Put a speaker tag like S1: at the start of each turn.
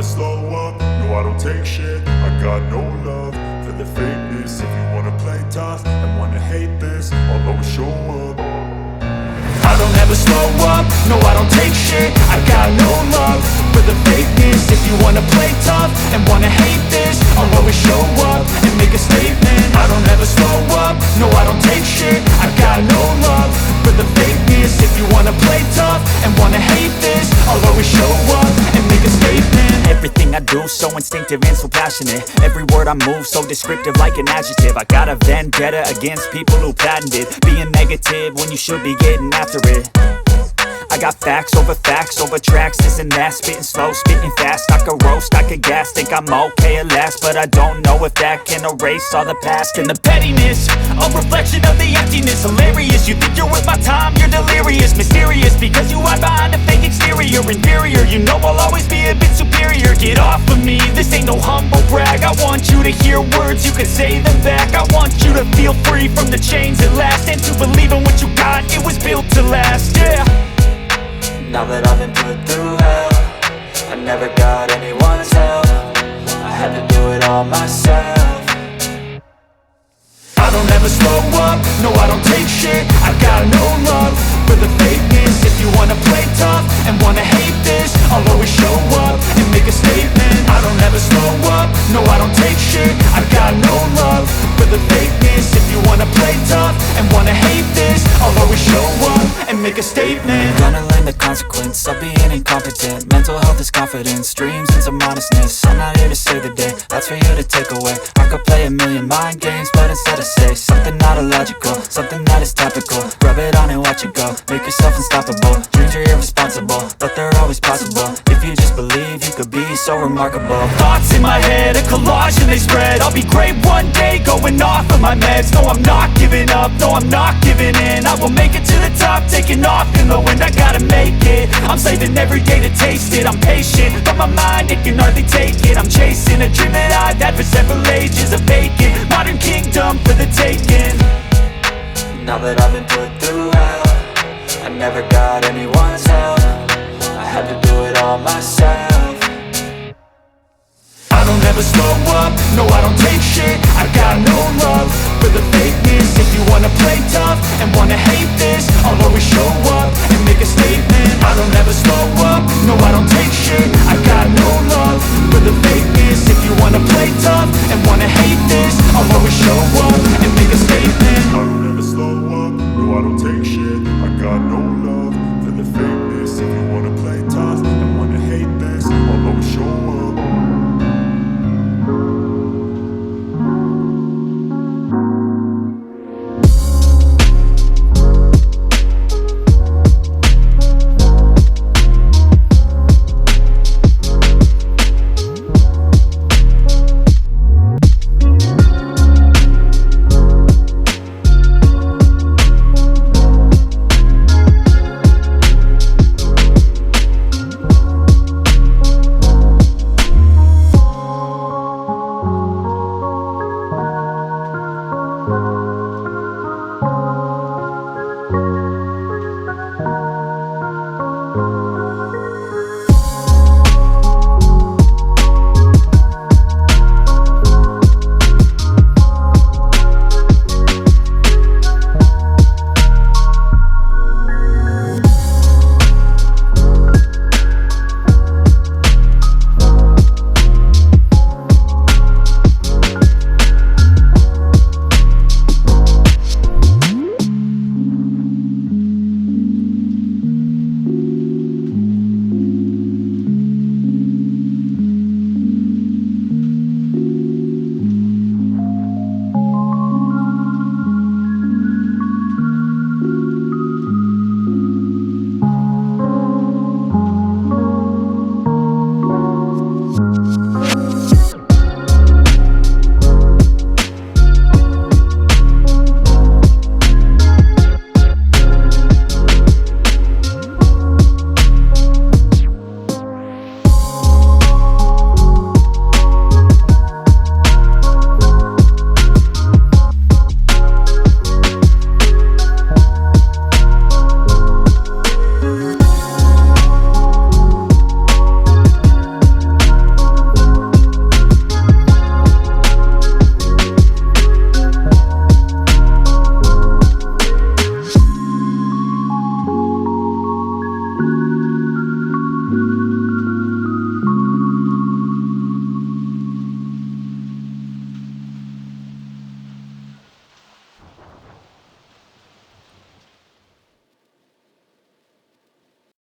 S1: slow up, no I don't take shit. I got no love for the fakeness. If you wanna play tough and wanna hate this, I'll always show up. I don't ever slow up, no I don't take shit. I got no love for the fakeness. If you wanna play tough and wanna hate this, I'll always show up and make a statement. I don't ever slow up, no I don't take shit. I got no love for the fakeness. If you wanna play tough and wanna hate this, I'll always show up and make a statement.
S2: Everything I do so instinctive and so passionate. Every word I move so descriptive like an adjective. I got a vendetta against people who patented being negative when you should be getting after it. I got facts over tracks, this and that. Spitting slow, spitting fast, I could roast, I could gas. Think I'm okay at last, but I don't know if that can erase all the past. And the pettiness, a reflection of the emptiness. Hilarious, you think you're worth my time, you're delirious. Mysterious, because you hide behind a fake exterior. Inferior, you know I'll always be a bit superior. Get off of me, this ain't no humble brag. I want you to hear words, you can say them back. I want you to feel free from the chains at last, and to believe in what you got, it was built to last, yeah.
S3: Now that I've been put through hell, I never got anyone's help. I had to do it all myself.
S1: I don't ever slow up, no I don't take shit. I got no love for the fakeness. If you wanna play tough and wanna hate this, I'll always show up and make a statement. I don't ever slow up, no I don't take shit. I got no love for the fakeness. If you wanna play tough and wanna hate this, I'll always show up and make a statement.
S3: Gonna learn the consequence of being incompetent. Mental health is confidence, dreams and some honestness. I'm not here to save the day, that's for you to take away. I could play a million mind games, but instead I say something not illogical, something that is topical. Rub it on and watch it go, make yourself unstoppable. Dreams are irresponsible, but they're always possible. If you just believe, you could be so remarkable.
S2: Thoughts in my head, a collage and they spread. I'll be great one day, going off of my meds. No, I'm not giving up, no, I'm not giving in. I will make it to the top, taking off in the wind. I gotta make it, I'm saving every day to taste it. I'm patient, but my mind, it can hardly take it. I'm chasing a dream that I've had for several ages. A vacant, modern kingdom for the taking.
S3: Now that I've been put through hell, I never got anyone's help. I had to do it all myself.
S1: I don't ever slow up, no I don't take shit. I got no love for the fakeness. If you wanna play tough and wanna hate this, I'll always show up and make a statement. I don't ever slow up, no I don't take shit. I got no love for the fakeness. If you wanna play tough and wanna hate this, I'll always show